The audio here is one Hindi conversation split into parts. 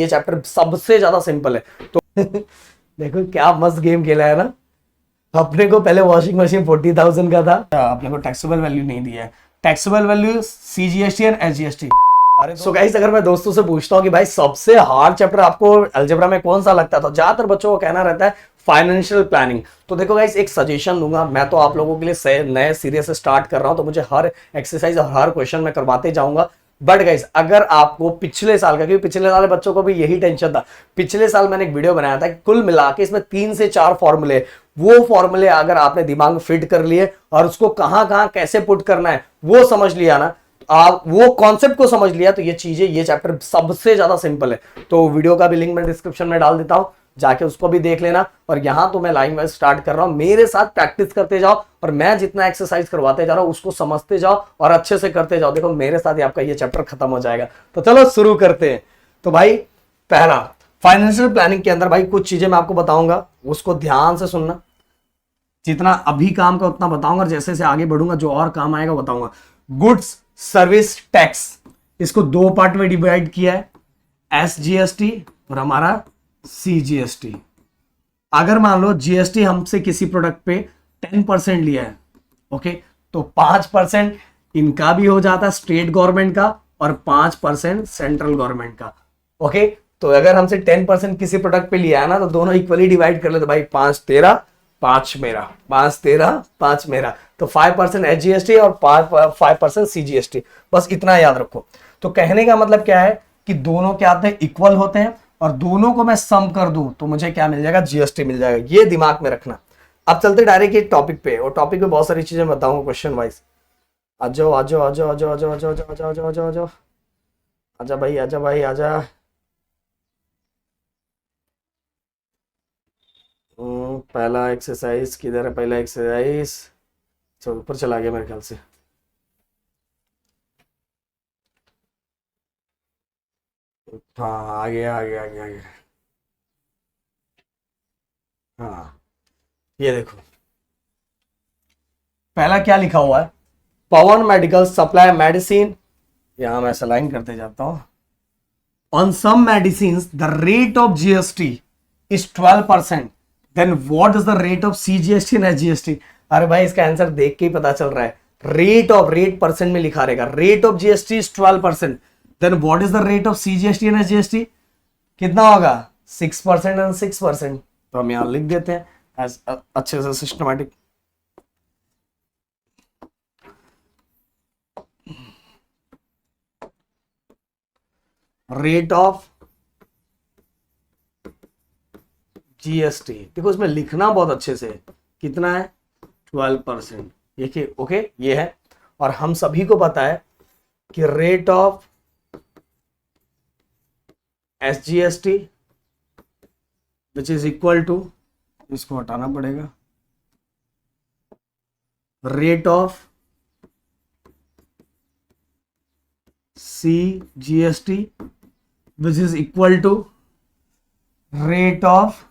ये चैप्टर सबसे ज्यादा सिंपल है। तो देखो क्या मस्त गेम खेला है ना। अपने को पहले वॉशिंग मशीन 40,000 का था, अपने को टैक्सेबल वैल्यू नहीं दिया है। Taxable value CGST and SGST. अरे सो गाइस, अगर मैं दोस्तों से पूछता हूँ कि भाई सबसे हार्ड चैप्टर आपको अलजेब्रा में कौन सा लगता है, तो ज्यादातर बच्चों को कहना रहता है फाइनेंशियल प्लानिंग। तो देखो गाइस, एक सजेशन दूंगा, मैं तो आप लोगों के लिए नए सीरीज से स्टार्ट कर रहा हूं, तो मुझे हर एक्सरसाइज और हर क्वेश्चन में करवाते जाऊंगा। बट गाइस, अगर आपको पिछले साल का, क्योंकि पिछले साल बच्चों को भी यही टेंशन था, पिछले साल मैंने एक वीडियो बनाया था कि कुल मिला के इसमें 3 से 4 फॉर्मूले, वो फॉर्मूले अगर आपने दिमाग में फिट कर लिए और उसको कहां कहां कैसे पुट करना है वो समझ लिया ना, आप वो कॉन्सेप्ट को समझ लिया, तो ये चीजें, ये चैप्टर सबसे ज्यादा सिंपल है। तो वीडियो का भी लिंक मैं डिस्क्रिप्शन में डाल देता हूं, जाके उसको भी देख लेना। और यहां तो मैं लाइन वाइज स्टार्ट कर रहा हूं, मेरे साथ प्रैक्टिस करते जाओ और मैं जितना एक्सरसाइज करवाते जा रहा हूं उसको समझते जाओ और अच्छे से करते जाओ। देखो मेरे साथ ही आपका ये चैप्टर खत्म हो जाएगा। तो चलो शुरू करते हैं। तो भाई पहला, फाइनेंशियल प्लानिंग के अंदर भाई कुछ चीजें मैं आपको बताऊंगा, उसको ध्यान से सुनना। जितना अभी काम का उतना बताऊंगा, जैसे से आगे बढ़ूंगा जो और काम आएगा बताऊंगा। गुड्स सर्विस टैक्स, इसको 2 पार्ट में डिवाइड किया है, एसजीएसटी और हमारा सीजीएसटी। अगर मान लो जीएसटी हमसे किसी प्रोडक्ट पे 10% लिया है, ओके, तो 5% इनका भी हो जाता है, स्टेट गवर्नमेंट का, और 5% सेंट्रल गवर्नमेंट का। ओके, तो अगर हमसे 10% किसी प्रोडक्ट पे लिया है ना, तो दोनों इक्वली डिवाइड कर ले, तो भाई 5 13 5 मेरा, 5 13 5 मेरा, तो 5% एसजीएसटी और 5% सीजीएसटी। बस इतना याद रखो। तो कहने का मतलब क्या है कि दोनों क्या आते हैं, इक्वल होते हैं, और दोनों को मैं सम कर दूं तो मुझे क्या मिल जाएगा, जीएसटी मिल जाएगा। ये दिमाग में रखना। अब चलते डायरेक्ट ये टॉपिक पे, और टॉपिक पे बहुत सारी चीजें बताऊंगा क्वेश्चन वाइज। आ जाओ आ जाओ आ जाओ आ जाओ आ जाओ आ जाओ आ जाओ आ जाओ आ जाओ आ जाओ, आजा भाई आजा भाई आजा। पहला एक्सरसाइज किधर है, पहला एक्सरसाइज चलो ऊपर चला गया मेरे ख्याल से। हाँ आ गया आ गया आ गया आ गया। हाँ ये देखो, पहला क्या लिखा हुआ है, पवन मेडिकल सप्लाई मेडिसिन, यहां मैं लाइन करते जाता हूं। On some medicine the rate of GST is 12%, then what is the rate of CGST and SGST. अरे भाई इसका आंसर देख के ही पता चल रहा है, रेट परसेंट में लिखा रहेगा। Rate of GST is 12%, then what is the rate of CGST and SGST, कितना होगा, 6% एंड 6%। तो हम यहां लिख देते हैं अच्छे से सिस्टमैटिक। रेट ऑफ जीएसटी, देखो इसमें लिखना बहुत अच्छे से, कितना है, 12%। देखिए ओके, ये है। और हम सभी को पता है कि rate of SGST which is equal to, इसको हटाना पड़ेगा, rate of CGST which is equal to rate of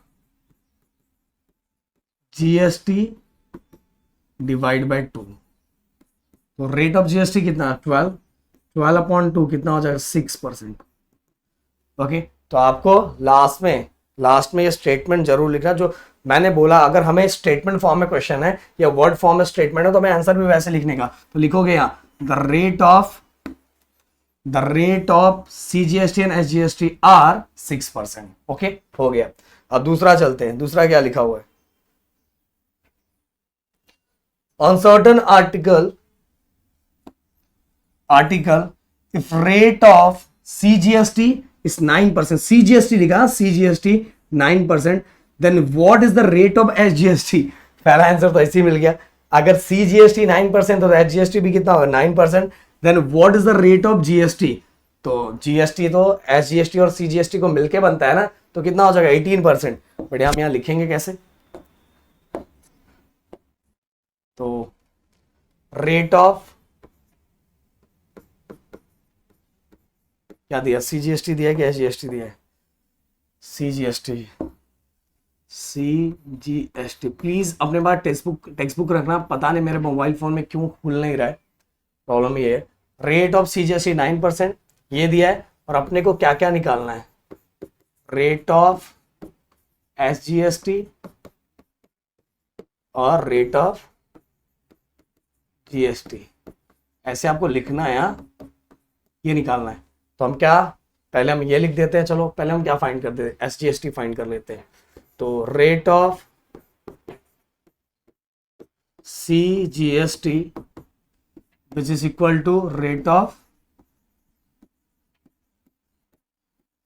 GST divide by 2। तो रेट ऑफ जीएसटी कितना, 12/2 कितना हो जाएगा, 6%। ओके, तो आपको लास्ट में ये स्टेटमेंट जरूर लिखना जो मैंने बोला। अगर हमें स्टेटमेंट फॉर्म में क्वेश्चन है या वर्ड फॉर्म में स्टेटमेंट है, तो मैं आंसर भी वैसे लिखने का, तो लिखोगे यहाँ the rate of CGST and SGST are 6%। Okay, हो गया। अब दूसरा चलते हैं, दूसरा क्या लिखा हुआ है, on certain article if rate of CGST is 9%, CGST लिखा, CGST 9%, then what is the rate of SGST. पहला आंसर तो ऐसे ही मिल गया, अगर सीजीएसटी 9% तो एसजीएसटी भी कितना होगा, 9%, then what is the rate of GST. तो जीएसटी तो एसजीएसटी और सीजीएसटी को मिलके बनता है ना, तो कितना हो जाएगा, 18%। बट हम यहां लिखेंगे कैसे, तो रेट ऑफ, क्या दिया, सीजीएसटी दिया कि एसजीएसटी दिया है, सीजीएसटी। प्लीज अपने पास टेक्स्ट बुक रखना, पता नहीं मेरे मोबाइल फोन में क्यों खुल नहीं रहा है, प्रॉब्लम ये है। रेट ऑफ सीजीएसटी 9% ये दिया है, और अपने को क्या क्या निकालना है, रेट ऑफ SGST और रेट ऑफ GST, ऐसे आपको लिखना है, ये निकालना है। तो हम क्या, पहले हम ये लिख देते हैं, चलो पहले हम क्या फाइंड कर देते हैं, SGST फाइंड कर लेते हैं। तो rate of CGST which is equal to rate of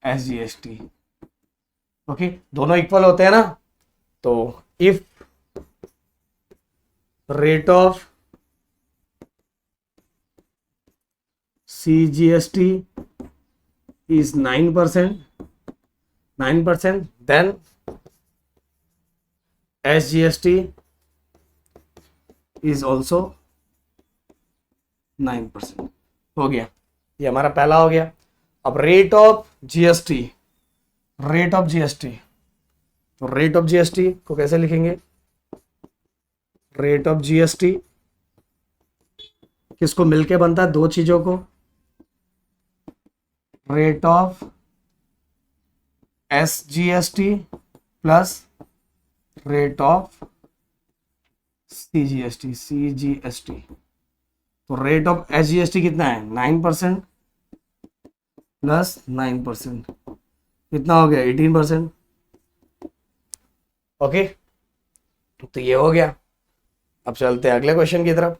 SGST। Okay, दोनों इक्वल होते हैं ना। तो if rate of CGST is 9%, then SGST is also 9%। हो गया, ये हमारा पहला हो गया। अब rate of GST, rate of GST, तो रेट ऑफ GST को कैसे लिखेंगे, रेट ऑफ GST किसको मिलके बनता है, दो चीजों को, rate of SGST plus rate of CGST। तो रेट ऑफ SGST कितना है, 9% प्लस 9%, कितना हो गया, 18%। ओके, तो ये हो गया। अब चलते हैं अगले क्वेश्चन की तरफ।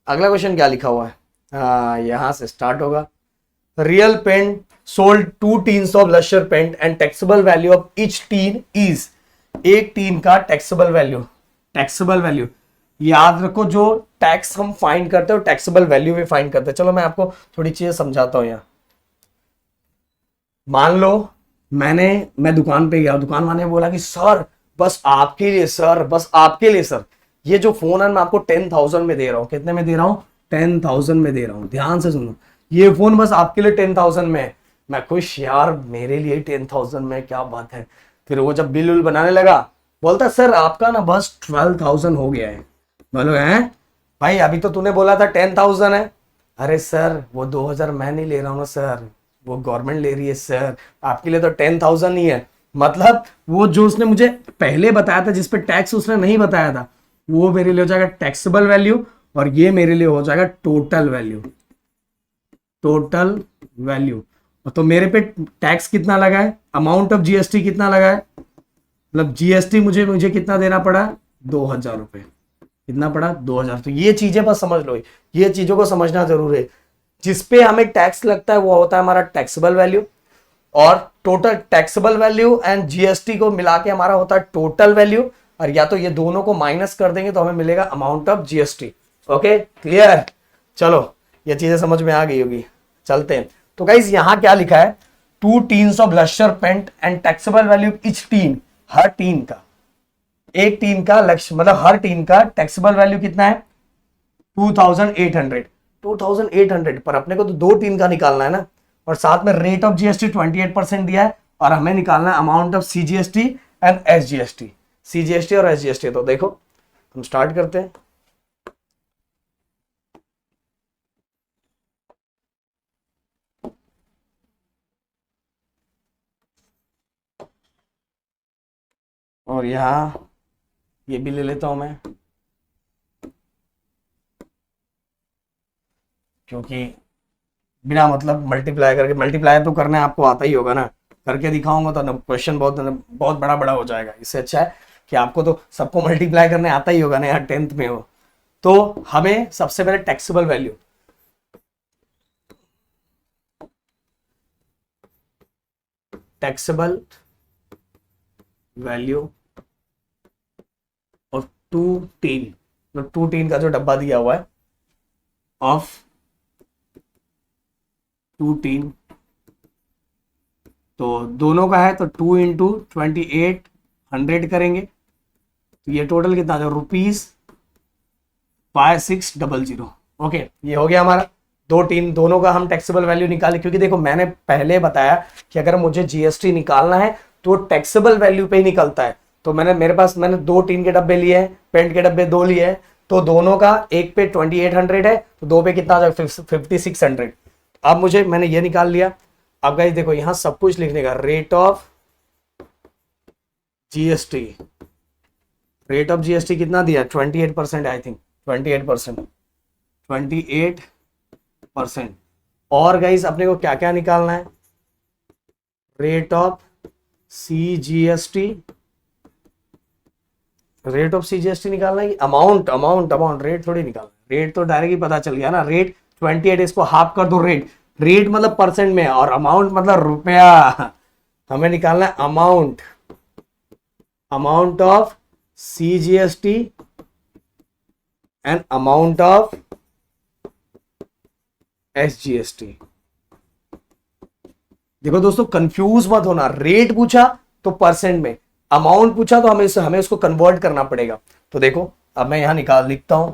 अगला क्वेश्चन क्या लिखा हुआ है, यहां से स्टार्ट होगा। Real paint sold 2 tins of lustre paint and taxable value of each tin is, एक टीन का टैक्सेबल वैल्यू, टैक्सेबल वैल्यू याद रखो, जो टैक्स हम फाइंड करते हो टैक्सेबल वैल्यू भी फाइंड करते हैं। चलो मैं आपको थोड़ी चीजें समझाता हूं। यहाँ मान लो मैं दुकान पे गया, दुकान वाले ने बोला कि सर बस आपके लिए सर, बस आपके लिए सर, ये जो फोन है मैं आपको 10,000 में दे रहा हूं। कितने में दे रहा हूं, 10,000 में दे रहा हूं। ध्यान से सुनो, ये फोन बस आपके लिए 10,000 में है। मैं खुश, यार मेरे लिए 10,000 में, क्या बात है। फिर वो जब बिल उल बनाने लगा, बोलता सर आपका ना बस 12,000 हो गया है। बोलो हैं भाई, अभी तो तूने बोला था 10,000 है। अरे सर वो 2,000 मैं नहीं ले रहा हूँ ना सर, वो गवर्नमेंट ले रही है सर, आपके लिए तो 10,000 ही है। मतलब वो जो उसने मुझे पहले बताया था, जिसपे टैक्स उसने नहीं बताया था, वो मेरे लिए हो जाएगा टैक्सेबल वैल्यू, और ये मेरे लिए हो जाएगा टोटल वैल्यू, टोटल वैल्यू। तो मेरे पे टैक्स कितना लगा है, अमाउंट ऑफ GST कितना लगा है, मतलब GST मुझे कितना देना पड़ा, 2,000 रुपए। कितना पड़ा, 2,000। तो ये चीजें बस समझ लो, ये चीजों को समझना जरूरी है। जिसपे हमें टैक्स लगता है वो होता है हमारा टैक्सेबल वैल्यू, और total taxable value and GST को मिला के हमारा होता है टोटल वैल्यू, और या तो ये दोनों को माइनस कर देंगे तो हमें मिलेगा amount of GST। Okay clear, चलो ये चीजें समझ में आ गई होगी, चलते हैं। तो गाइस यहां क्या लिखा है, 2 tins of lustre paint and taxable value each tin, हर टीन का, एक टीन का लक्ष्य मतलब हर टीन का टैक्सेबल वैल्यू कितना है, 2,800। 2,800 पर अपने को तो 2 टीन का निकालना है ना, और साथ में रेट ऑफ GST 28% दिया है, और हमें निकालना है amount of CGST and SGST। CGST और SGST, तो देखो हम स्टार्ट करते हैं। और यहां ये भी ले लेता हूं मैं, क्योंकि बिना मतलब मल्टीप्लाई करके, मल्टीप्लाई तो करना आपको आता ही होगा ना, करके दिखाऊंगा तो क्वेश्चन बहुत बहुत बड़ा बड़ा हो जाएगा। इससे अच्छा है कि आपको तो सबको मल्टीप्लाई करने आता ही होगा ना यार, 10th में हो। तो हमें सबसे पहले taxable value, taxable value of 2 tin, मतलब 2 टीन का जो डब्बा दिया हुआ है, ऑफ 2 टीन, तो दोनों का है तो 2 इंटू 2800 करेंगे, तो ये टोटल कितना था, ₹5600। ओके ये हो गया हमारा 2 टीन, दोनों का हम टैक्सेबल वैल्यू निकाले। क्योंकि देखो मैंने पहले बताया कि अगर मुझे GST निकालना है तो टैक्सेबल वैल्यू पे ही निकलता है। तो मैंने 2 टीन के डब्बे लिए हैं, पेंट के डब्बे 2 लिए हैं, तो दोनों का एक पे 2800 है, तो 2 पे कितना आ जाएगा, 5600। अब मैंने ये निकाल लिया, अब गाइस देखो यहां सब कुछ लिखने का, rate of GST, rate of GST कितना दिया, 28% आई थिंक, 28%, 28%। और गाइस अपने को क्या क्या निकालना है, rate of CGST, rate of CGST निकालना है, अमाउंट अमाउंट अमाउंट, रेट थोड़ी निकालना, रेट तो डायरेक्ट ही पता चल गया ना, रेट 28, इसको हाफ कर दो, रेट, रेट मतलब परसेंट में और अमाउंट मतलब रुपया, हमें निकालना है amount, amount of CGST and amount of SGST. देखो दोस्तों कंफ्यूज मत होना, रेट पूछा तो परसेंट में, अमाउंट पूछा तो हमें उसको कन्वर्ट करना पड़ेगा। तो देखो अब मैं यहां लिखता हूं,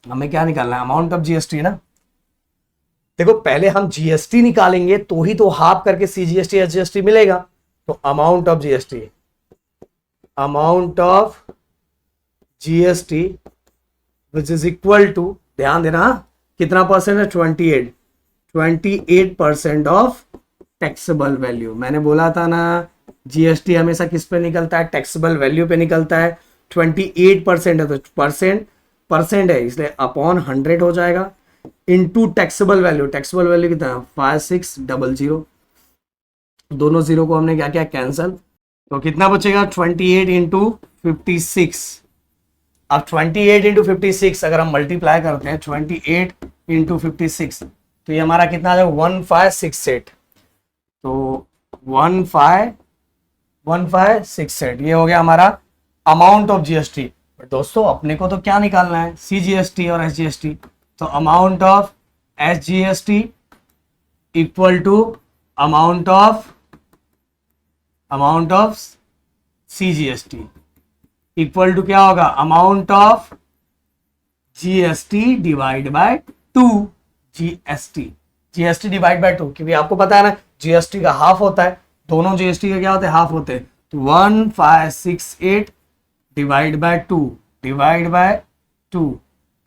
हमें क्या निकालना है, अमाउंट ऑफ जीएसटी ना। देखो पहले हम जीएसटी निकालेंगे तो ही तो हाफ करके सीजीएसटी एसजीएसटी मिलेगा। तो amount of GST, amount of GST which is equal to, ध्यान देना कितना परसेंट है, 28% ऑफ टैक्सेबल वैल्यू। मैंने बोला था ना जीएसटी हमेशा किस पे निकलता है, टैक्सेबल वैल्यू पे निकलता है। 28% है तो परसेंट है इसलिए अपॉन 100 हो जाएगा, into taxable value, taxable value कितना है 5600, दोनों जीरो को हमने क्या किया कैंसल, तो कितना बचेगा 28 इंटू 56। अब 28 इंटू 56 अगर हम मल्टीप्लाई करते हैं 28 इंटू 56 तो ये हमारा कितना आ जाएगा 1568, तो 1568 ये हो गया हमारा अमाउंट ऑफ जीएसटी। दोस्तों अपने को तो क्या निकालना है, सीजीएसटी और एसजीएसटी, तो amount of SGST equal to amount of CGST equal to क्या होगा, amount of GST divide by 2, GST divide by 2, क्योंकि आपको पता है ना जीएसटी का हाफ होता है, दोनों जीएसटी का क्या होते हैं, हाफ होते हैं। तो 1568 डिवाइड बाय 2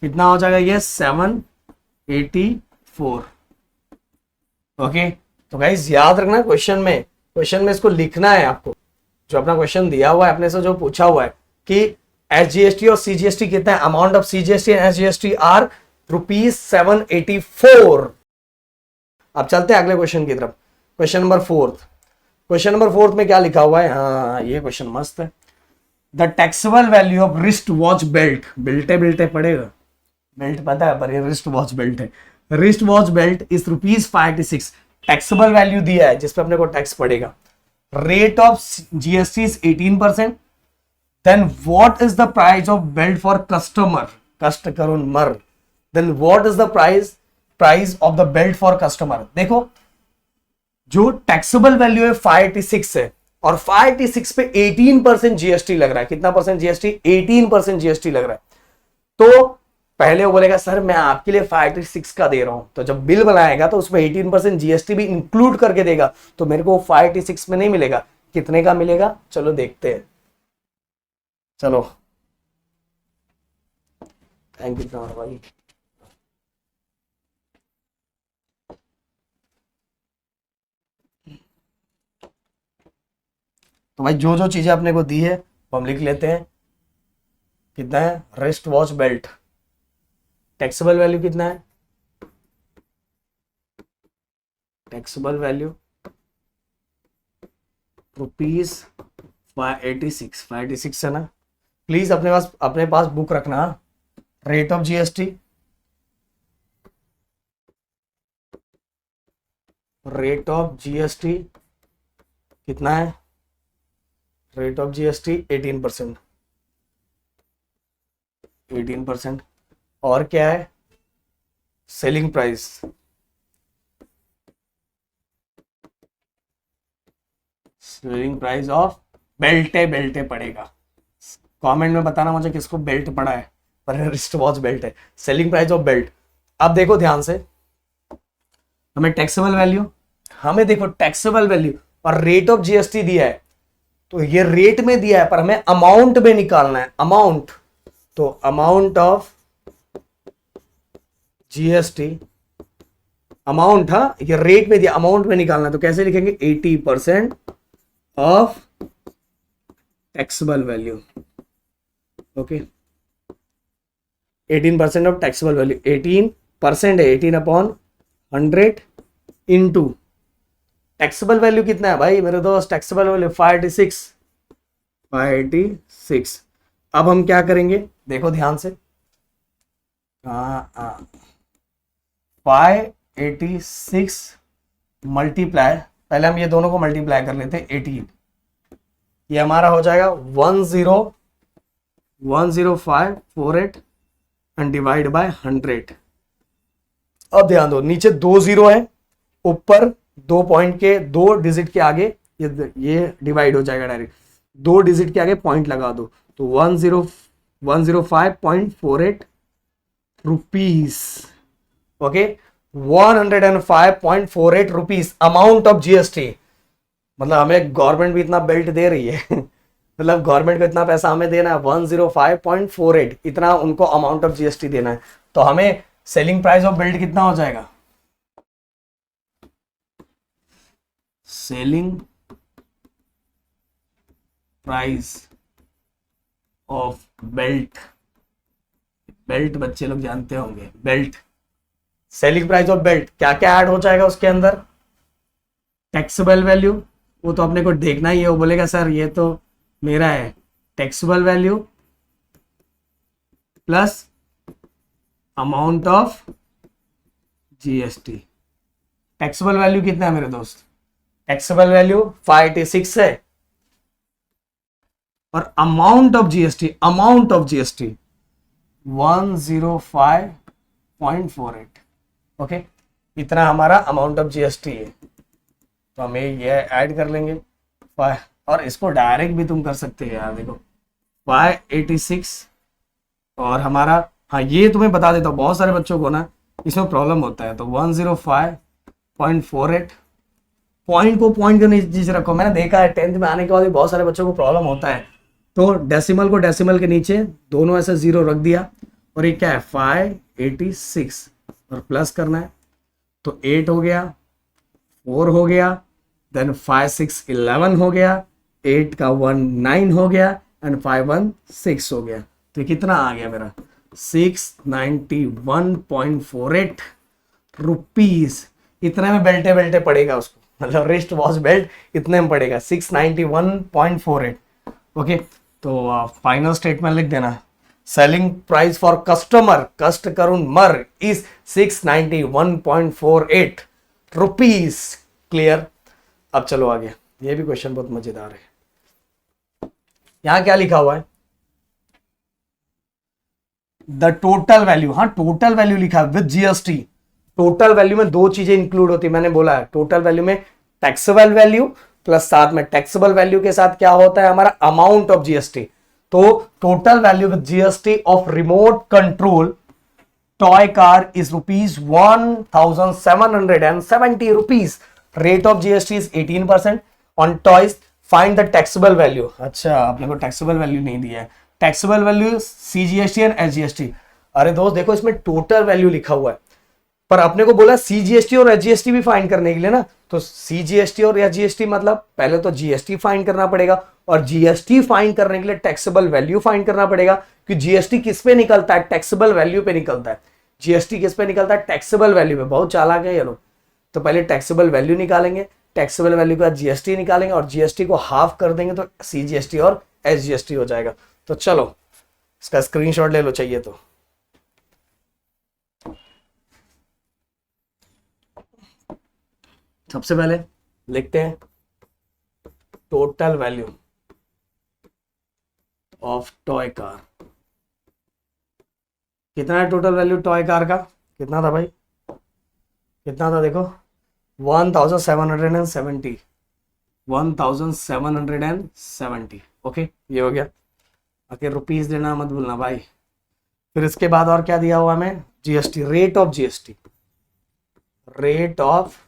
कितना हो जाएगा, ये 784। ओके तो गाइस याद रखना क्वेश्चन में इसको लिखना है आपको, जो अपना क्वेश्चन दिया हुआ है अपने से जो पूछा हुआ है कि एसजीएसटी और सीजीएसटी कितना है, amount of CGST and SGST are ₹784। अब चलते हैं अगले क्वेश्चन की तरफ, क्वेश्चन नंबर 4। क्वेश्चन नंबर 4 में क्या लिखा हुआ है, हाँ ये क्वेश्चन मस्त है। The taxable value of wrist watch belt, बेल्टे पड़ेगा, बेल्ट पता है पर ये रिस्ट वॉच बेल्ट है, wrist watch belt is ₹586, taxable value दिया है जिसपे अपने को टैक्स पड़ेगा। Rate of GST is 18%, then what is the price of belt for customer, customer, then what is the price of the belt for customer. देखो जो टैक्सेबल वैल्यू है 586 है और 586 पे 18% जीएसटी लग रहा है, कितना परसेंट जीएसटी, 18% जीएसटी लग रहा है। तो पहले वो बोलेगा सर मैं आपके लिए 586 का दे रहा हूं, तो जब बिल बनाएगा तो उसमें 18% जीएसटी भी इंक्लूड करके देगा, तो मेरे को 586 में नहीं मिलेगा, कितने का मिलेगा, चलो देखते हैं। चलो थैंक यू भाई। तो भाई जो जो चीजें अपने को दी है वो हम लिख लेते हैं। कितना है, wrist watch belt, taxable value कितना है, टैक्सेबल वैल्यू ₹586 है ना। प्लीज अपने पास बुक रखना। Rate of GST, rate of GST कितना है, रेट ऑफ जीएसटी 18%, 18%। और क्या है, selling price, selling price of बेल्टे पड़ेगा। कमेंट में बताना मुझे किसको बेल्ट पड़ा है, पर रिस्ट वॉच बेल्ट है। Selling price of belt. अब देखो ध्यान से, हमें टैक्सेबल वैल्यू, हमें देखो टैक्सेबल वैल्यू और रेट ऑफ जीएसटी दिया है, तो ये रेट में दिया है पर हमें अमाउंट में निकालना है, अमाउंट। तो अमाउंट ऑफ जीएसटी अमाउंट, हाँ ये रेट में दिया, अमाउंट में निकालना, तो कैसे लिखेंगे 80% of taxable value. Okay 18% of taxable value, 18% है, 18/100 इंटू टैक्सेबल वैल्यू कितना है भाई मेरे दोस्त, टैक्सेबल वैल्यू 586, 586। अब हम क्या करेंगे देखो ध्यान से, 586 मल्टीप्लाई, पहले हम ये दोनों को मल्टीप्लाई कर लेते हैं 18, ये हमारा हो जाएगा 10548 एंड डिवाइड बाय 100। अब ध्यान दो नीचे 2 जीरो है, ऊपर 2 पॉइंट के 2 डिजिट के आगे ये डिवाइड हो जाएगा डायरेक्ट, 2 डिजिट के आगे पॉइंट लगा दो, तो 105.48 rupees. Okay 105.48 rupees amount of GST. मतलब हमें गवर्नमेंट भी इतना बेल्ट दे रही है मतलब गवर्नमेंट को इतना पैसा हमें देना है, 105.48 इतना उनको अमाउंट ऑफ जीएसटी देना है, तो हमें सेलिंग प्राइस ऑफ बेल्ट कितना हो जाएगा, selling price of belt, belt बच्चे लोग जानते होंगे, belt, selling price of belt क्या क्या ऐड हो जाएगा उसके अंदर, टैक्सेबल वैल्यू, वो तो अपने को देखना ही है, वो बोलेगा सर ये तो मेरा है, taxable value plus amount of GST. Taxable value कितना है मेरे दोस्त, टैक्सेबल वैल्यू 586 है, और amount of GST, amount of GST 105.48। Okay इतना हमारा अमाउंट ऑफ जीएसटी है, तो हमें ये ऐड कर लेंगे, और इसको डायरेक्ट भी तुम कर सकते हो यार, देखो 586 और हमारा, हाँ ये तुम्हें बता देता हूँ, बहुत सारे बच्चों को ना इसमें प्रॉब्लम होता है, तो 105.48 पॉइंट को पॉइंट के नीचे रखो, मैंने देखा है 10th में आने के बाद भी बहुत सारे बच्चों को प्रॉब्लम होता है, तो डेसिमल को डेसिमल के नीचे दोनों ऐसे जीरो रख दिया, और ये क्या है 586 और प्लस करना है, तो 8 हो गया, 4 हो गया, देन 5 6 11 हो गया, 8 का 1 9 हो गया, एंड 5 1 6 हो गया, तो कितना आ गया मेरा 691.48 रुपीस। इतने में बेल्टे बेल्टे पड़ेगा उसको, मतलब रिस्ट वॉच बेल्ट इतने में पड़ेगा 691.48। ओके तो फाइनल स्टेटमेंट लिख देना, सेलिंग प्राइस फॉर कस्टमर कस्ट करुण मर इज 691.48 रुपीस। क्लियर। अब चलो आगे, ये भी क्वेश्चन बहुत मजेदार है। यहां क्या लिखा हुआ है, द टोटल वैल्यू, हाँ टोटल वैल्यू लिखा है विद जीएसटी। टोटल वैल्यू में दो चीजें इंक्लूड होती है, मैंने बोला है टोटल वैल्यू में टैक्सेबल वैल्यू प्लस साथ में टैक्सेबल वैल्यू के साथ क्या होता है हमारा अमाउंट ऑफ जीएसटी। तो total value with GST of remote control toy car is ₹1,770 rupees. Rate of GST is 18% on toys. Find the taxable value. अच्छा आपने को टैक्सेबल वैल्यू नहीं दिया है, taxable value CGST and SGST. अरे दोस्त देखो इसमें टोटल वैल्यू लिखा हुआ है, पर अपने को बोला सीजीएसटी और एसजीएसटी भी फाइंड करने के लिए ना, तो सीजीएसटी और एसजीएसटी मतलब पहले तो जीएसटी फाइंड करना पड़ेगा, और जीएसटी फाइंड करने के लिए टैक्सेबल वैल्यू फाइंड करना पड़ेगा, कि जीएसटी किस पे निकलता है, टैक्सेबल वैल्यू पे निकलता है। जीएसटी किस पे निकलता है, टैक्सेबल वैल्यू पे। बहुत चालाक है ये लोग। तो पहले टैक्सेबल वैल्यू निकालेंगे, टैक्सेबल वैल्यू के बाद जीएसटी निकालेंगे, और जीएसटी को हाफ कर देंगे तो सीजीएसटी और एसजीएसटी हो जाएगा। तो चलो इसका स्क्रीनशॉट ले लो चाहिए तो। सबसे पहले लिखते हैं total value of toy car. कितना है टोटल वैल्यू टॉय कार का, कितना था भाई, कितना था देखो 1770, 1770। ओके ये हो गया। आके रुपीस देना मत भूलना भाई। फिर इसके बाद और क्या दिया हुआ हमें, GST, rate of GST. Rate of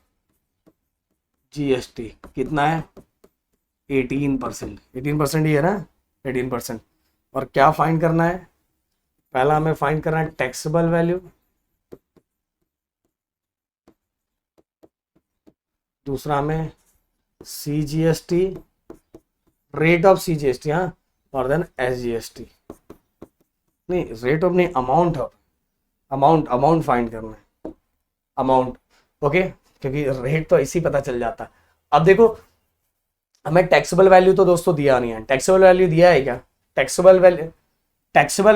GST कितना है 18%। 18% ही है ना, 18%। और क्या फाइंड करना है, पहला हमें फाइंड करना है टैक्सेबल वैल्यू, दूसरा हमें CGST, रेट ऑफ CGST, हाँ, और देन SGST, नहीं रेट ऑफ नहीं, अमाउंट ऑफ, अमाउंट फाइंड करना है, अमाउंट, ओके, क्योंकि रेट तो इसी पता चल जाता है। अब देखो हमें टैक्सेबल वैल्यू तो दोस्तों दिया नहीं है, टैक्सेबल वैल्यू दिया है क्या? टैक्सेबल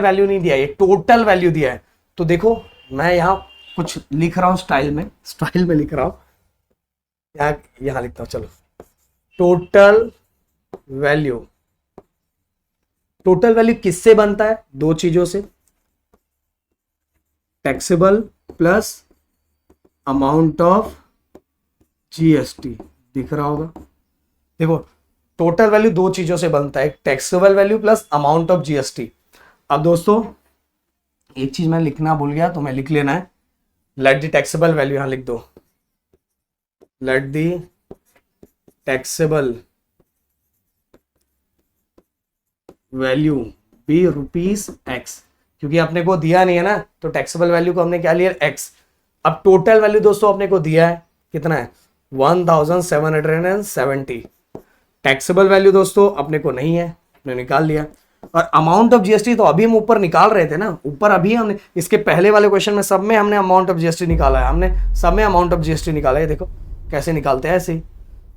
वैल्यू नहीं दिया है, ये टोटल वैल्यू दिया है। तो देखो मैं यहाँ कुछ लिख रहा हूँ स्टाइल में लिख रहा हूँ, यहाँ लिखता हूँ, चलो। टोटल वैल्यू किससे बनता है? दो चीजों से, taxable plus amount of GST, दिख रहा होगा। देखो टोटल वैल्यू दो चीजों से बनता है, taxable value plus amount of GST। अब दोस्तों एक चीज मैं लिखना भूल गया, तो मैं लिख लेना है, लेट द टैक्सेबल वैल्यू, यहां लिख दो, let the taxable value be ₹X, क्योंकि अपने को दिया नहीं है ना, तो टैक्सेबल वैल्यू को हमने क्या लिया? X। अब टोटल वैल्यू दोस्तों अपने को दिया है, कितना है? 1770। टैक्सेबल वैल्यू दोस्तों अपने को नहीं है, हमने निकाल लिया। और अमाउंट ऑफ GST तो अभी हम ऊपर निकाल रहे थे ना, ऊपर अभी हमने इसके पहले वाले क्वेश्चन में सब में हमने अमाउंट ऑफ GST निकाला है, हमने सब में अमाउंट ऑफ GST निकाला है। देखो कैसे निकालते हैं, ऐसे ही,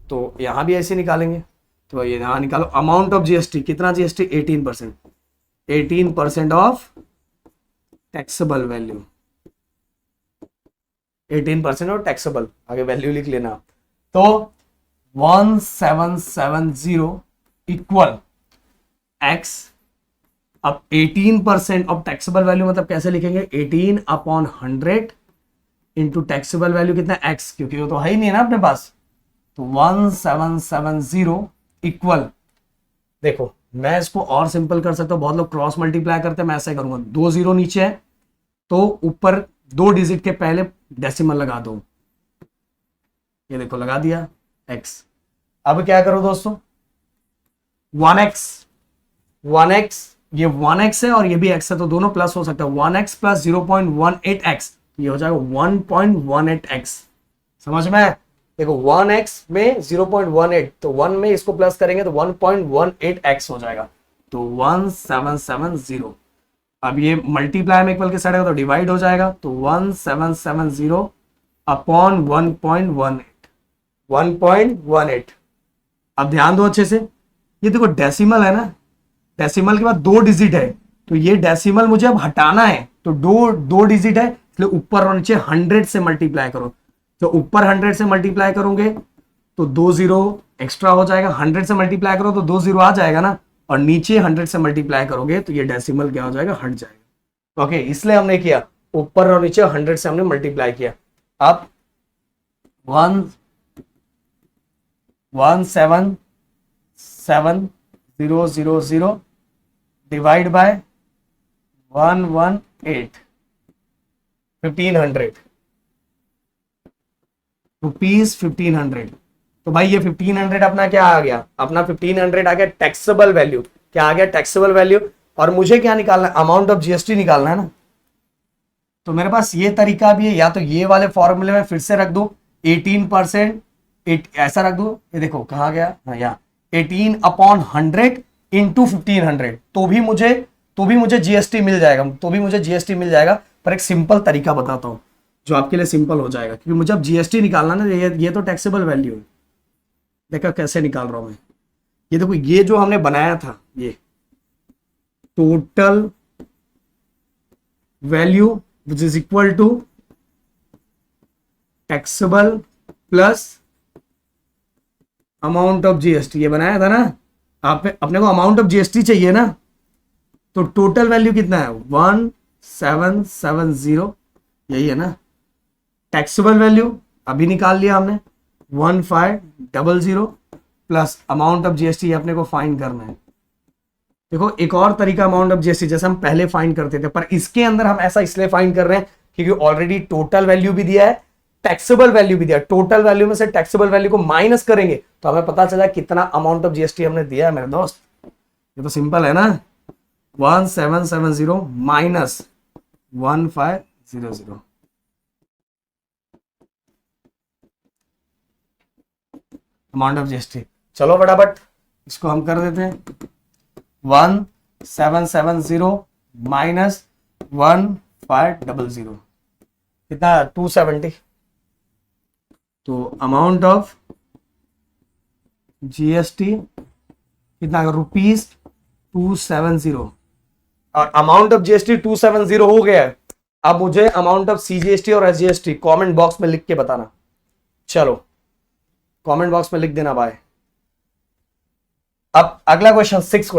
तो यहां भी ऐसे निकालेंगे। तो ये यहां निकालो अमाउंट ऑफ GST, कितना GST? 18%, 18% of taxable value, 18% of taxable, आगे वैल्यू लिख लेना। तो 1770 इक्वल X। अब 18% ऑफ टैक्सेबल वैल्यू मतलब कैसे लिखेंगे? 18/100 इंटू टैक्सेबल वैल्यू कितना? X, क्योंकि वो तो है ही नहीं है ना अपने पास। तो 1770 इक्वल, देखो मैं इसको और सिंपल कर सकता हूं, बहुत लोग क्रॉस मल्टीप्लाई करते हैं, मैं ऐसे करूंगा, 2 0 नीचे है तो ऊपर 2 डिजिट के पहले डेसिमल लगा दो, ये देखो लगा दिया X। अब क्या करो दोस्तों, 1x, ये 1x है और ये भी x है, तो दोनों प्लस हो सकता है, 1x प्लस 0.18x, ये हो जाएगा 1.18x। समझ में? देखो 1x में 0.18, तो 1 में इसको प्लस करेंगे तो 1.18x हो जाएगा, तो 1770। अब ये मल्टीप्लाई में इक्वल के साइड है तो डिवाइड हो जाएगा, तो 1770 अपॉन 1.18। अब ध्यान दो अच्छे से, ये देखो डेसिमल है ना, डेसिमल के बाद 2 डिजिट है, तो ये डेसिमल मुझे अब हटाना है, तो दो डिजिट है, इसलिए ऊपर और नीचे 100 से मल्टीप्लाई करो। तो ऊपर 100 से मल्टीप्लाई करोगे तो 2 0 एक्स्ट्रा हो जाएगा, 100 से मल्टीप्लाई करो तो 2 0 आ जाएगा ना, और नीचे 100 से मल्टीप्लाई करोगे तो ये डेसिमल क्या हो जाएगा? हट जाएगा। ओके, इसलिए हमने किया ऊपर और नीचे 100 से हमने मल्टीप्लाई किया। अब 177,000 डिवाइड बाय 118, 1500 रुपीज, 1500। तो भाई ये 1500 अपना क्या आ गया? अपना 1500 आ गया टैक्सेबल वैल्यू। क्या आ गया? Taxable value. और मुझे क्या निकालना है? अमाउंट ऑफ GST निकालना है ना। तो मेरे पास ये तरीका भी है, या तो ये वाले फॉर्मूले में फिर से रख दो 18%, ऐसा रख दो, ये देखो कहाँ गया, हाँ यहाँ 18/100 इंटू 1500, तो भी मुझे GST मिल जाएगा, पर एक सिंपल तरीका बताता हूँ जो आपके लिए सिंपल हो जाएगा, क्योंकि मुझे अब GST निकालना ना, ये तो टैक्सेबल वैल्यू है। देखा कैसे निकाल रहा हूं मैं, ये देखो, ये जो हमने बनाया था, ये total value which is equal to taxable plus amount of GST, ये बनाया था ना। अपने को अमाउंट ऑफ GST चाहिए ना, तो टोटल वैल्यू कितना है? 1770, यही है ना। टैक्सेबल वैल्यू अभी निकाल लिया हमने 1500 प्लस अमाउंट ऑफ GST, अपने को फाइंड करना है। देखो एक और तरीका अमाउंट ऑफ GST, जैसे हम पहले फाइंड करते थे, पर इसके अंदर हम ऐसा इसलिए फाइंड कर रहे हैं क्योंकि ऑलरेडी टोटल वैल्यू भी दिया है, टैक्सेबल वैल्यू भी दिया है। टोटल वैल्यू में से टैक्सेबल वैल्यू को माइनस करेंगे तो हमें पता चला कितना अमाउंट ऑफ GST हमने दिया है मेरे दोस्त। ये तो सिंपल है ना, 1770 माइनस 1500। Amount of GST. चलो फटाफट इसको हम कर देते हैं, 1770 माइनस 1500 कितना, 270। तो अमाउंट ऑफ जीएसटी कितना, ₹270, और अमाउंट ऑफ जीएसटी 270 हो गया है। अब मुझे अमाउंट ऑफ सीजीएसटी और एसजीएसटी कमेंट बॉक्स में लिख के बताना। चलो कमेंट बॉक्स में लिख देना भाई। अब अगला क्वेश्चन, सिक्स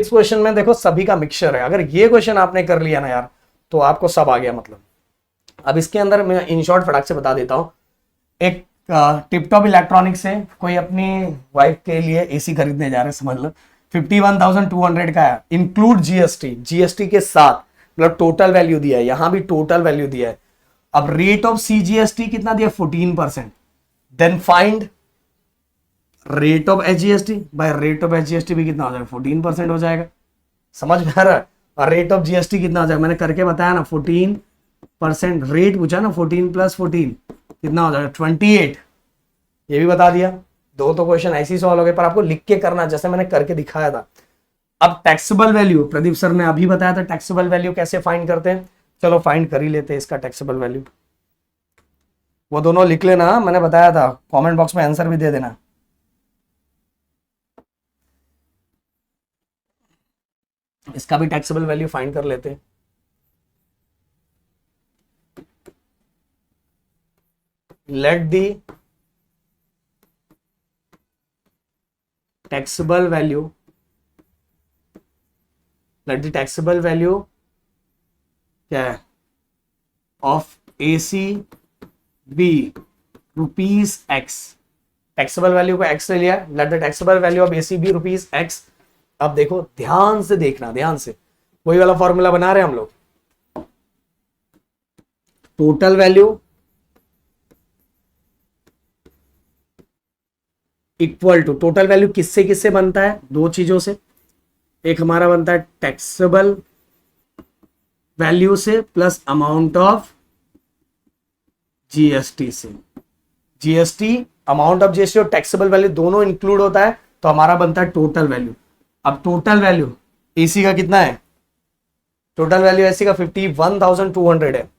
क्वेश्चन में देखो सभी का मिक्सचर है। अगर ये क्वेश्चन आपने कर लिया ना यार तो आपको सब आ गया मतलब। अब इसके अंदर मैं इन शॉर्ट फटाक से बता देता हूं। एक टिपटॉप इलेक्ट्रॉनिक से कोई अपनी वाइफ के लिए एसी खरीदने जा रहे हैं, समझ लो 51,200 का है, इंक्लूड जीएसटी के साथ, मतलब टोटल वैल्यू दिया है, यहां भी टोटल वैल्यू दिया है। अब रेट ऑफ सीजीएसटी कितना दिया, 14%। Then find rate of HGST, by rate of HGST भी कितना हो जाएगा, 14% हो जाएगा। समझ में आ रहा है। और रेट ऑफ जीएसटी कितना हो जाएगा, मैंने करके बताया ना 14%, रेट पूछा ना 14 + 14 कितना हो जाएगा, 28। ये भी बता दिया। दो तो क्वेश्चन ऐसे ही सॉल्व हो गए, पर आपको लिख के करना जैसे मैंने करके दिखाया था। अब टैक्सेबल वैल्यू प्रदीप सर ने अभी बताया था, टैक्सेबल वैल्यू कैसे फाइंड करते हैं। चलो फाइंड कर ही लेते हैं इसका टैक्सेबल वैल्यू। वो दोनों लिख लेना, मैंने बताया था, कमेंट बॉक्स में आंसर भी दे देना। इसका भी टैक्सेबल वैल्यू फाइंड कर लेते हैं। Let the taxable value, let the taxable value क्या है, of AC be ₹X। taxable value को X ले लिया, let the taxable value of AC be ₹X। अब देखो ध्यान से देखना, ध्यान से, वही वाला फॉर्मूला बना रहे हैं हम लोग। Total value equal to, total value किससे किससे बनता है, दो चीजों से। एक हमारा बनता है टैक्सेबल वैल्यू से प्लस अमाउंट ऑफ जीएसटी से। जीएसटी, अमाउंट ऑफ जीएसटी और टैक्सेबल वैल्यू दोनों इंक्लूड होता है तो हमारा बनता है टोटल वैल्यू। अब टोटल वैल्यू एसी का कितना है, टोटल वैल्यू एसी का 51,200 है,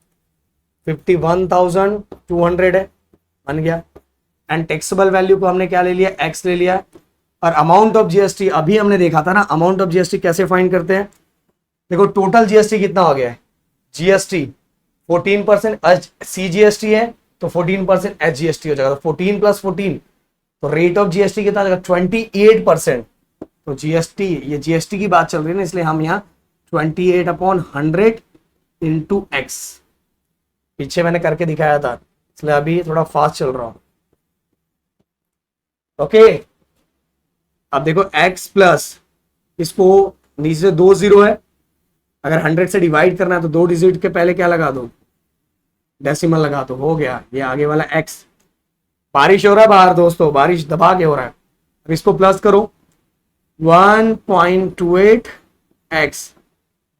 51,200 है, बन गया। एंड टैक्सेबल वैल्यू को हमने क्या ले लिया, एक्स ले लिया। और अमाउंट ऑफ जीएसटी अभी हमने देखा था ना, अमाउंट ऑफ जीएसटी कैसे फाइंड करते हैं। देखो टोटल जीएसटी कितना हो गया है, जीएसटी 14%, सीजीएसटी है तो 14% एचजीएसटी हो जाएगा, 14 + 14 तो रेट ऑफ जीएसटी कितना आ जाएगा, 28%। तो जीएसटी, ये जीएसटी की बात चल रही है ना, इसलिए हम यहाँ 28/100 × x, पीछे मैंने करके दिखाया था इसलिए अभी थोड़ा फास्ट चल रहा हूं। ओके अब देखो x प्लस, इसको नीचे से 2 0 है, अगर 100 से डिवाइड करना है तो 2 डिजिट के पहले क्या लगा दो, डेसिमल लगा दो, हो गया ये आगे वाला x। बारिश हो रहा है बाहर दोस्तों, बारिश दबा के हो रहा है। अब इसको प्लस करो, 1.28x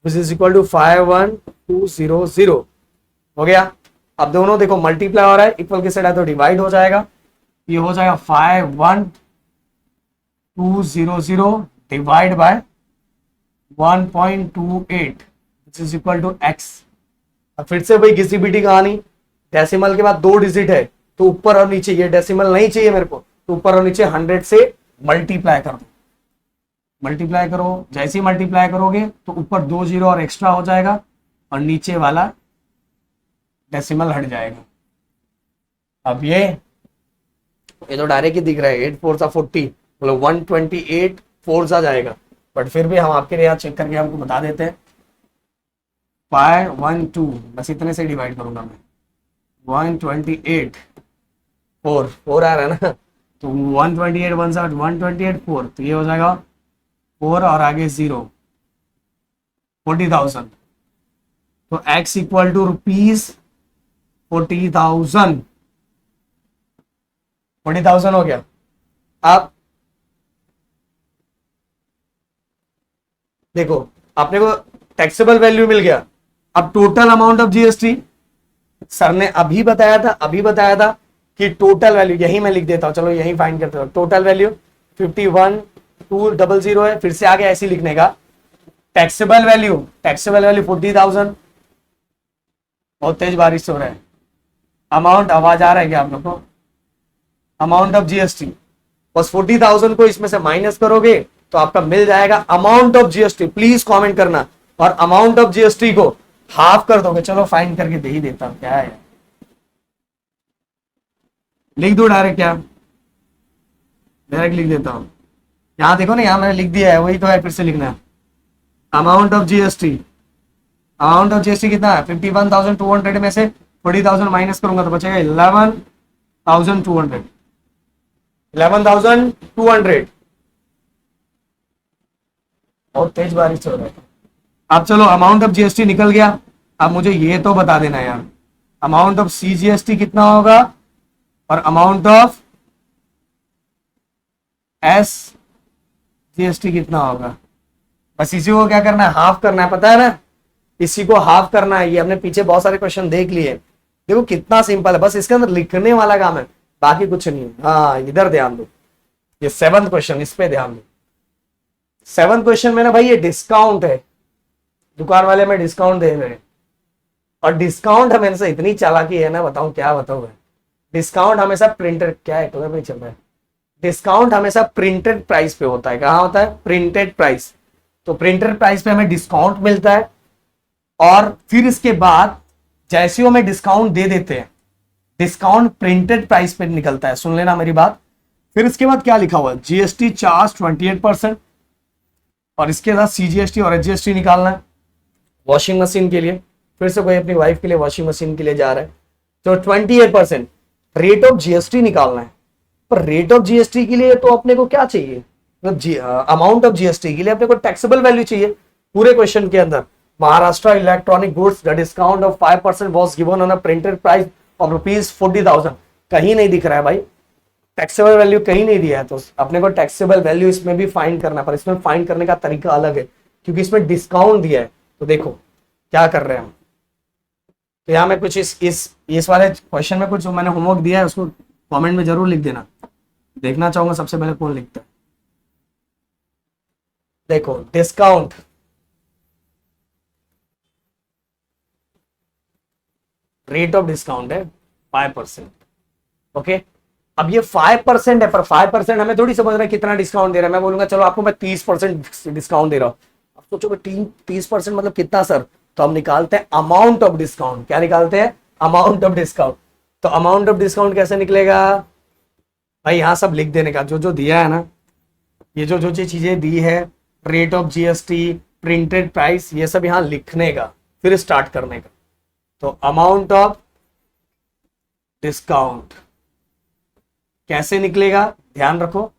which is equal to 51200 हो गया। अब दोनों देखो मल्टीप्लाई हो रहा है, इक्वल के साइड है तो डिवाइड हो जाएगा, ये हो जाएगा 51200 divide by 1.28 which is equal to x। अब फिर से भाई घिसी पिटी कहानी, डेसिमल के बाद 2 डिजिट है तो ऊपर और नीचे, ये डेसिमल नहीं चाहिए मेरे को, तो ऊपर और नीचे 100 से मल्टीप्लाई कर दो, मल्टीप्लाई करो। जैसे ही मल्टीप्लाई करोगे तो ऊपर 2 0 और एक्स्ट्रा हो जाएगा और नीचे वाला डेसिमल हट जाएगा। अब ये तो डायरेक्ट ही दिख रहा है, 8 4 40, मतलब 128 4 जाएगा, बट फिर भी हम आपके लिए यहाँ चेक करके आपको बता देते हैं। 512 बस इतने से डिवाइड करूंगा मैं, 128 4 आ रहा है ना, तो 128 1 128 4, तो ये हो जाएगा 4 और आगे 0, 40,000। तो x इक्वल टू ₹40,000, 40,000 हो गया। अब देखो आपने को टैक्सेबल वैल्यू मिल गया। अब total amount of GST sir ने अभी बताया था कि टोटल वैल्यू, यही मैं लिख देता हूं, चलो यही फाइंड करते हो। टोटल वैल्यू 51,200 है, फिर से आगे ऐसे लिखने का। Taxable value 40,000। बहुत तेज बारिश हो रहा है। अमाउंट, आवाज आ रहा है क्या आप लोग को? अमाउंट ऑफ जीएसटी, बस 40,000 को इसमें से माइनस करोगे तो आपका मिल जाएगा amount of GST. Please comment करना, और अमाउंट ऑफ जीएसटी को हाफ कर दोगे। चलो फाइंड करके दे ही देता हूं, क्या है, लिख दो डायरेक्ट, क्या डायरेक्ट लिख देता हूं। यहां देखो ना, यहां मैंने लिख दिया है, वही तो है, फिर से लिखना है। Amount of GST, amount of GST कितना है? 51,200 में से 40,000 माइनस करूंगा तो बचेगा 11,200। 11,200। और तेज बारिश हो रहा है। अब चलो अमाउंट ऑफ जीएसटी निकल गया। अब मुझे ये तो बता देना यार, अमाउंट ऑफ सीजीएसटी कितना होगा और अमाउंट ऑफ एस जीएसटी कितना होगा। बस इसी को क्या करना है, हाफ करना है, पता है ना, इसी को हाफ करना है। ये हमने पीछे बहुत सारे क्वेश्चन देख लिए, देखो कितना सिंपल है, बस इसके अंदर लिखने वाला काम है, बाकी कुछ नहीं है। हाँ इधर ध्यान दो, ये 7th क्वेश्चन, इस पे ध्यान दो। 7th क्वेश्चन में ना भाई, ये डिस्काउंट है, दुकान वाले में डिस्काउंट दे रहे हैं। और डिस्काउंट हमेशा इतनी चालाकी है ना, बताऊं क्या बताऊं। डिस्काउंट हमेशा प्रिंटेड, क्या है कलर नहीं चल रहा है, डिस्काउंट हमेशा प्रिंटेड प्राइस पे होता है। कहां होता है? Printed price. तो प्रिंटेड प्राइस पे हमें डिस्काउंट मिलता है, और फिर इसके बाद जैसे ही हमें डिस्काउंट दे देते हैं, डिस्काउंट प्रिंटेड प्राइस पे निकलता है। सुन लेना मेरी बात। फिर इसके बाद क्या लिखा हुआ है? जीएसटी चार्ज 28%, और इसके साथ सीजीएसटी और एचजीएसटी निकालना है वॉशिंग मशीन के लिए। फिर से कोई अपनी वाइफ के लिए वॉशिंग मशीन के लिए जा रहा है, तो 28% रेट ऑफ जीएसटी निकालना है। पर रेट ऑफ जीएसटी के लिए तो अपने को क्या चाहिए, मतलब अमाउंट ऑफ जीएसटी के लिए अपने को टैक्सेबल वैल्यू चाहिए। पूरे क्वेश्चन के अंदर Maharashtra electronic goods the discount of 5% was given on a printed price of ₹40,000, कहीं नहीं दिख रहा है भाई, टैक्सेबल वैल्यू कहीं नहीं दिया है। तो अपने को टैक्सेबल वैल्यू इसमें भी फाइंड करना है, पर इसमें फाइंड करने का तरीका अलग है, क्योंकि इसमें डिस्काउंट दिया है। तो देखो क्या कर रहे हैं हम, तो यहाँ में कुछ इस वाले क्वेश्चन में कुछ जो मैंने होमवर्क दिया है उसको कमेंट में जरूर लिख देना, देखना चाहूंगा सबसे पहले कौन लिखता है। देखो डिस्काउंट, रेट ऑफ डिस्काउंट है 5%। ओके, अब ये 5% है, पर 5% हमें थोड़ी समझ रहा है कितना डिस्काउंट दे रहा है। मैं बोलूंगा चलो आपको मैं 30% डिस्काउंट दे रहा हूं। अब सोचोगे 30% मतलब कितना सर, तो हम निकालते हैं अमाउंट ऑफ डिस्काउंट। क्या निकालते हैं? Amount of discount. तो अमाउंट ऑफ डिस्काउंट कैसे निकलेगा भाई? यहां सब लिख देने का, जो जो दिया है ना, ये जो जो चीजें दी है, rate of GST, printed price, ये सब यहां लिखने का, फिर स्टार्ट करने का। तो अमाउंट ऑफ डिस्काउंट कैसे निकलेगा, ध्यान रखो,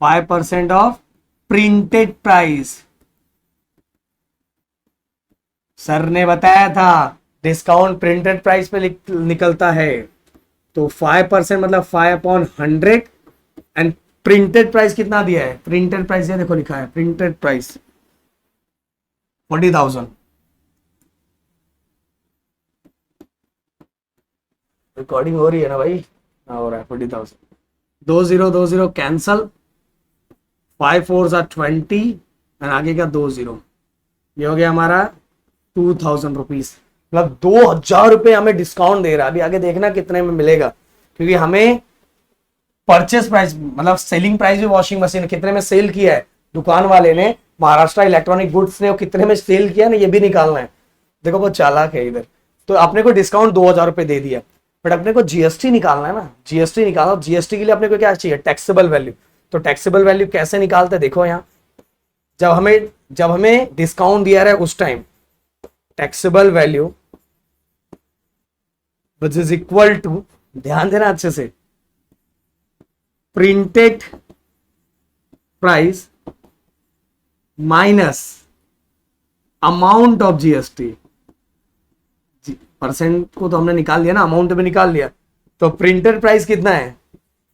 5% ऑफ प्रिंटेड प्राइस। सर ने बताया था डिस्काउंट प्रिंटेड प्राइस पे निकलता है, तो 5% मतलब 5/100, एंड प्रिंटेड प्राइस कितना दिया है? प्रिंटेड प्राइस ये देखो लिखा है, प्रिंटेड प्राइस 40,000। रिकॉर्डिंग हो रही है ना भाई? हाँ हो रहा है। 40,000, 2020 कैंसल, 5 4s are 20, एंड आगे का 20, ये हो गया हमारा 2,000 रुपीज। मतलब 2,000 रुपए हमें डिस्काउंट दे रहा है। अभी आगे देखना कितने में मिलेगा, क्योंकि हमें परचेस प्राइस मतलब सेलिंग प्राइस भी वॉशिंग मशीन कितने में सेल किया है दुकान वाले ने, महाराष्ट्र इलेक्ट्रॉनिक गुड्स ने वो कितने में सेल किया ना, ये भी निकालना है। देखो वो चालाक है इधर। तो अपने को डिस्काउंट 2,000 रुपए दे दिया, बट अपने को जीएसटी निकालना है ना, जीएसटी निकालना। जीएसटी के लिए अपने को क्या चाहिए? Taxable value. तो टैक्सेबल वैल्यू कैसे निकालते हैं? देखो यहाँ, जब हमें डिस्काउंट दिया रहा है उस time taxable value which is equal to, ध्यान देना अच्छे से, printed price minus amount of GST. Percent को तो हमने निकाल लिया ना, अमाउंट भी निकाल लिया। तो प्रिंटेड प्राइस कितना है?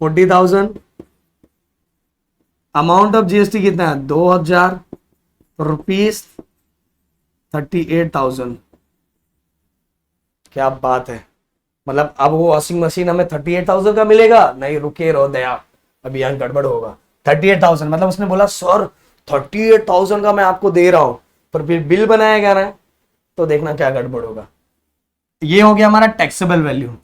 40,000। अमाउंट ऑफ जीएसटी कितना है? 2,000 रुपीज, 38,000। क्या बात है। मतलब अब वो वॉशिंग मशीन हमें 38,000 का मिलेगा, नहीं रुके रहो दया, अभी यहाँ गड़बड़ होगा। 38,000 मतलब उसने बोला सर 38,000 का मैं आपको दे रहा हूं, पर फिर बिल बनाया गया ना, तो देखना क्या गड़बड़ होगा। ये हो गया हमारा टैक्सेबल वैल्यू।